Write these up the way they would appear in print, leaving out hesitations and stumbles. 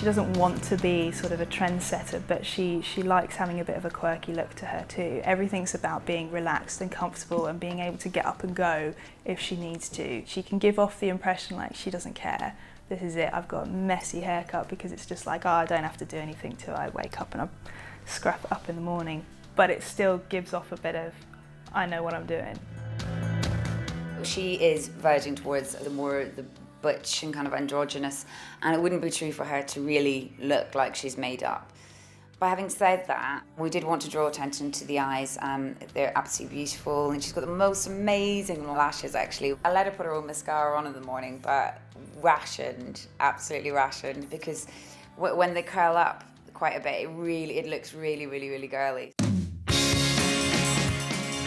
She doesn't want to be sort of a trendsetter, but she likes having a bit of a quirky look to her too. Everything's about being relaxed and comfortable and being able to get up and go if she needs to. She can give off the impression like she doesn't care. This is it, I've got a messy haircut because it's just like, oh, I don't have to do anything till I wake up and I scrap it up in the morning. But it still gives off a bit of, I know what I'm doing. She is verging towards the butch and kind of androgynous, and it wouldn't be true for her to really look like she's made up. But having said that, we did want to draw attention to the eyes. They're absolutely beautiful, and she's got the most amazing lashes, actually. I let her put her own mascara on in the morning, but absolutely rationed, because when they curl up quite a bit, it looks really, really, really girly.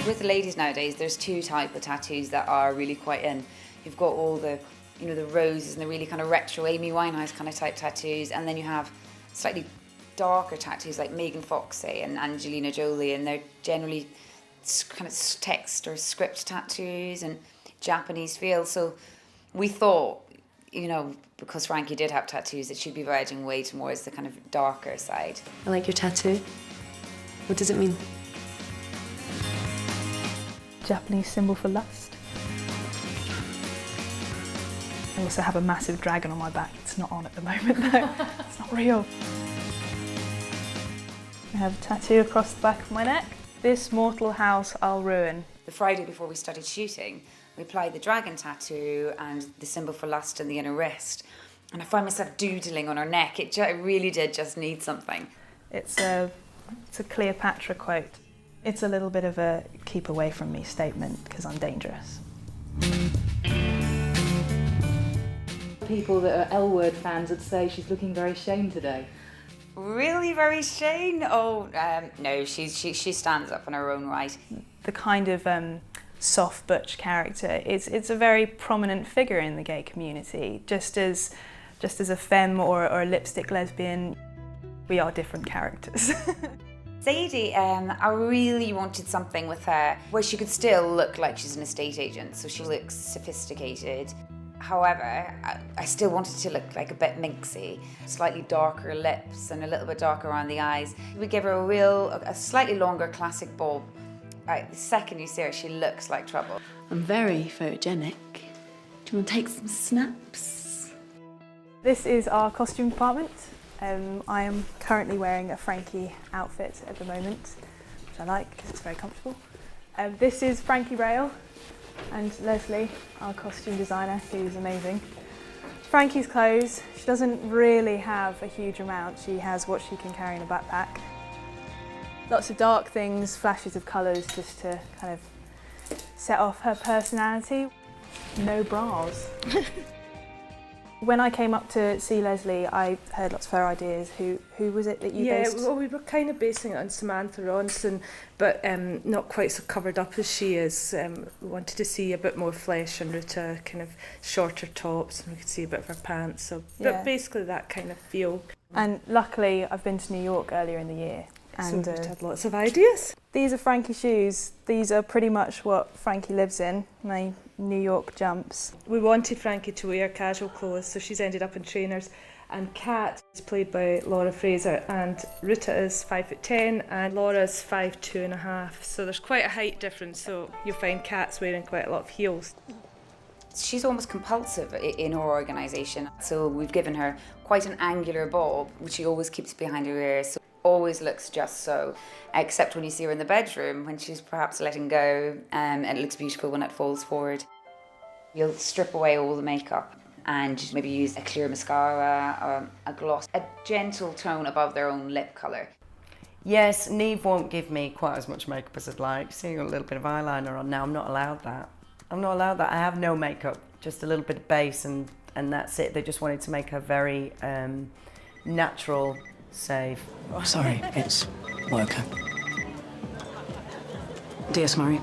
With the ladies nowadays, there's two types of tattoos that are really quite in. You've got all the, the roses and the really kind of retro Amy Winehouse kind of type tattoos, and then you have slightly darker tattoos like Megan Foxy and Angelina Jolie, and they're generally kind of text or script tattoos and Japanese feel. So we thought, because Frankie did have tattoos, that she'd be verging way towards the kind of darker side. I like your tattoo. What does it mean? Japanese symbol for lust. I also have a massive dragon on my back. It's not on at the moment though. It's not real. I have a tattoo across the back of my neck. This mortal house I'll ruin. The Friday before we started shooting, we applied the dragon tattoo and the symbol for lust in the inner wrist. And I find myself doodling on her neck. It really did just need something. It's a Cleopatra quote. It's a little bit of a keep away from me statement because I'm dangerous. People that are L-Word fans would say she's looking very Shane today. Really very Shane? Oh, no, she stands up in her own right. The kind of soft butch character, it's a very prominent figure in the gay community. Just as a femme or a lipstick lesbian, we are different characters. Sadie, I really wanted something with her where she could still look like she's an estate agent, so she looks sophisticated. However, I still wanted to look like a bit minxy, slightly darker lips and a little bit darker around the eyes. We give her a slightly longer classic bob. The second you see her, she looks like trouble. I'm very photogenic. Do you want to take some snaps? This is our costume department. I am currently wearing a Frankie outfit at the moment, which I like because it's very comfortable. This is Frankie Rail and Leslie, our costume designer, who's amazing. Frankie's clothes, she doesn't really have a huge amount. She has what she can carry in a backpack. Lots of dark things, flashes of colours just to kind of set off her personality. No bras. When I came up to see Leslie, I heard lots of her ideas. Who was it that you based? Yeah, well, we were kind of basing it on Samantha Ronson, but not quite so covered up as she is. We wanted to see a bit more flesh on Ruta, kind of shorter tops, and we could see a bit of her pants. So, but basically that kind of feel. And luckily, I've been to New York earlier in the year. And so we had lots of ideas. These are Frankie's shoes. These are pretty much what Frankie lives in, my New York jumps. We wanted Frankie to wear casual clothes, so she's ended up in trainers. And Kat is played by Laura Fraser, and Ruta is 5'10" and Laura's 5'2½". So there's quite a height difference, so you'll find Kat's wearing quite a lot of heels. She's almost compulsive in her organisation, so we've given her quite an angular bob, which she always keeps behind her ears. So always looks just so, except when you see her in the bedroom, when she's perhaps letting go, and it looks beautiful when it falls forward. You'll strip away all the makeup and maybe use a clear mascara or a gloss, a gentle tone above their own lip colour. Yes, Neve won't give me quite as much makeup as I'd like. Seeing a little bit of eyeliner on now, I'm not allowed that. I'm not allowed that. I have no makeup, just a little bit of base and that's it. They just wanted to make her very natural. Save. Oh, sorry, it's worker. DS Murray.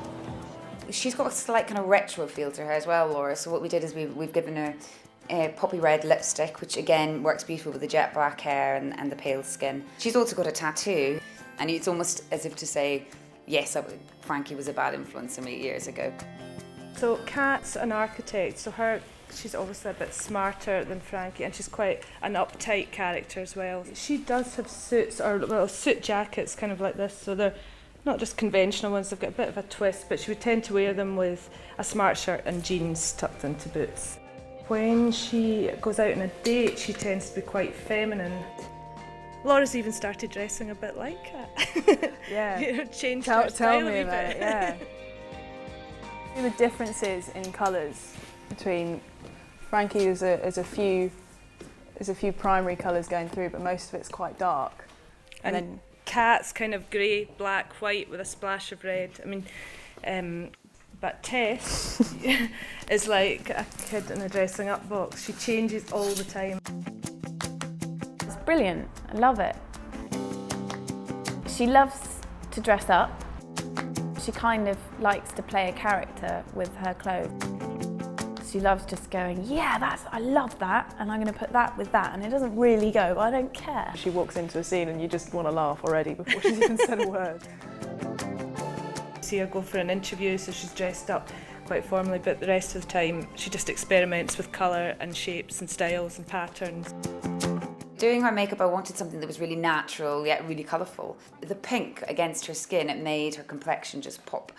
She's got a slight kind of retro feel to her as well, Laura. So what we did is we've given her a poppy red lipstick, which again works beautiful with the jet black hair and the pale skin. She's also got a tattoo, and it's almost as if to say, yes, Frankie was a bad influence on me years ago. So Kat's an architect, so She's obviously a bit smarter than Frankie, and she's quite an uptight character as well. She does have suits, or well, suit jackets, kind of like this, so they're not just conventional ones, they've got a bit of a twist, but she would tend to wear them with a smart shirt and jeans tucked into boots. When she goes out on a date, she tends to be quite feminine. Laura's even started dressing a bit like that. Yeah. You know, changed her style Tell me about it, yeah. The differences in colours between Frankie, there's a few primary colours going through, but most of it's quite dark. And then Cat's kind of grey, black, white with a splash of red. I mean, but Tess is like a kid in a dressing up box. She changes all the time. It's brilliant. I love it. She loves to dress up. She kind of likes to play a character with her clothes. She loves just going, yeah, I love that, and I'm going to put that with that, and it doesn't really go, but I don't care. she walks into a scene and you just want to laugh already before she's even said a word. See her go for an interview, so she's dressed up quite formally, but the rest of the time she just experiments with colour and shapes and styles and patterns. Doing her makeup, I wanted something that was really natural yet really colourful. The pink against her skin, it made her complexion just pop.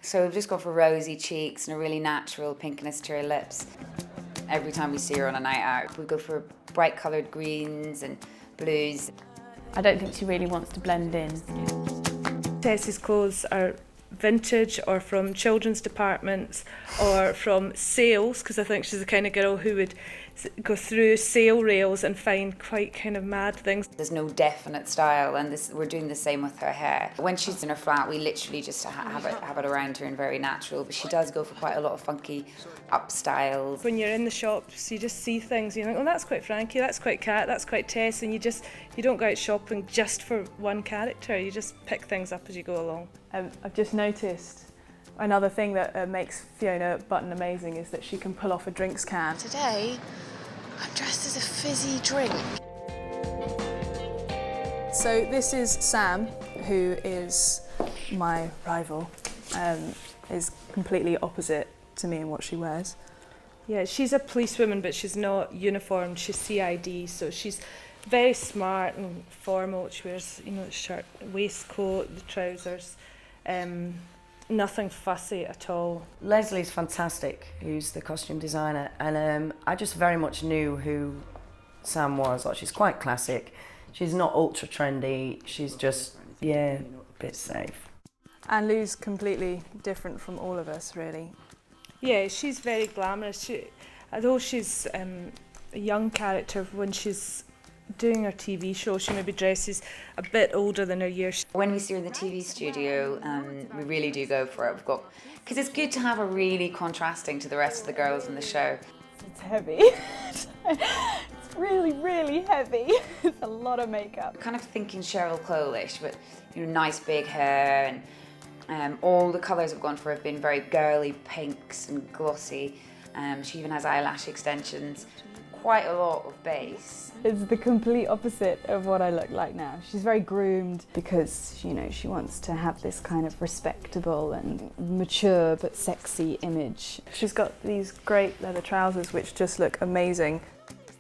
So we've just gone for rosy cheeks and a really natural pinkness to her lips. Every time we see her on a night out, we go for bright coloured greens and blues. I don't think she really wants to blend in. Tess's clothes are vintage or from children's departments or from sales, because I think she's the kind of girl who would go through sale rails and find quite kind of mad things. There's no definite style, and we're doing the same with her hair. When she's in her flat, we literally just have it around her and very natural, but she does go for quite a lot of funky up styles. When you're in the shops, you just see things, you think, oh, that's quite Frankie, that's quite Cat, that's quite Tess, and you don't go out shopping just for one character, you just pick things up as you go along. I've just noticed another thing that makes Fiona Button amazing is that she can pull off a drinks can. Today, I'm dressed as a fizzy drink. So this is Sam, who is my rival, is completely opposite to me in what she wears. Yeah, she's a policewoman, but she's not uniformed, she's CID, so she's very smart and formal. She wears, the shirt, waistcoat, the trousers, nothing fussy at all. Leslie's fantastic, who's the costume designer, and I just very much knew who Sam was. Like, she's quite classic. She's not ultra trendy. She's just, a bit safe. And Lou's completely different from all of us, really. Yeah, she's very glamorous. Although she's a young character, when she's doing her TV show, she maybe dresses a bit older than her years. When we see her in the TV studio, we really do go for it. Because it's good to have her really contrasting to the rest of the girls in the show. It's heavy. It's really, really heavy. It's a lot of makeup. Kind of thinking Cheryl Cole-ish, but nice big hair, and all the colours I've gone for have been very girly pinks and glossy. She even has eyelash extensions. Quite a lot of base. It's the complete opposite of what I look like now. She's very groomed because, she wants to have this kind of respectable and mature but sexy image. She's got these great leather trousers which just look amazing.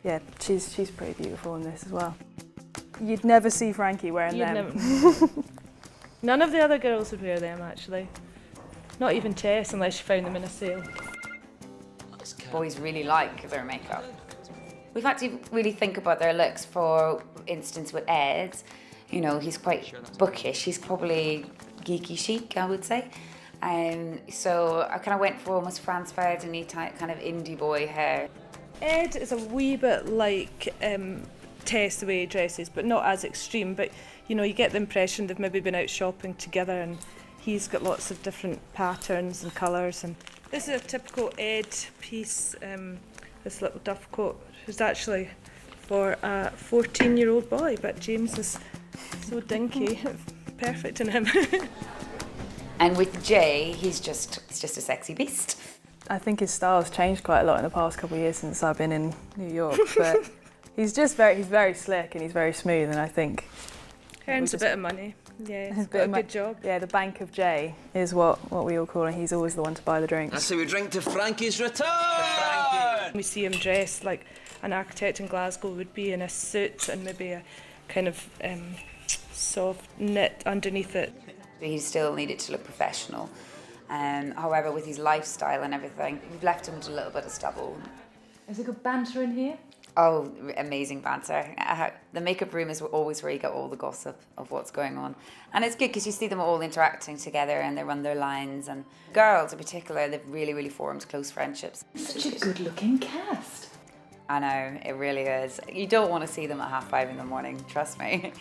Yeah, she's pretty beautiful in this as well. You'd never see Frankie wearing them. None of the other girls would wear them, actually. Not even Tess, unless she found them in a sale. Boys really like their makeup. We've had to really think about their looks. For instance, with Ed, he's quite bookish. He's probably geeky chic, I would say. So I kind of went for almost Franz Ferdinand type kind of indie boy hair. Ed is a wee bit like Tess, the way he dresses, but not as extreme. But you get the impression they've maybe been out shopping together, and he's got lots of different patterns and colours. And this is a typical Ed piece. This little duff coat is actually for a 14-year-old boy, but James is so dinky, perfect in him. And with Jay, it's just a sexy beast. I think his style's changed quite a lot in the past couple of years since I've been in New York, but he's very slick and he's very smooth, and I think Earns a bit of money. Yeah, he's got a good job. Yeah, the Bank of J is what we all call him. He's always the one to buy the drinks. I say we drink to Frankie's return! We see him dressed like an architect in Glasgow would be, in a suit and maybe a kind of soft knit underneath it. He still needed to look professional. However, with his lifestyle and everything, we've left him with a little bit of stubble. Is there good banter in here? Oh, amazing banter. The makeup room is always where you get all the gossip of what's going on. And it's good because you see them all interacting together and they run their lines. And girls in particular, they've really, really formed close friendships. Such a good-looking cast. I know, it really is. You don't want to see them at 5:30 in the morning, trust me.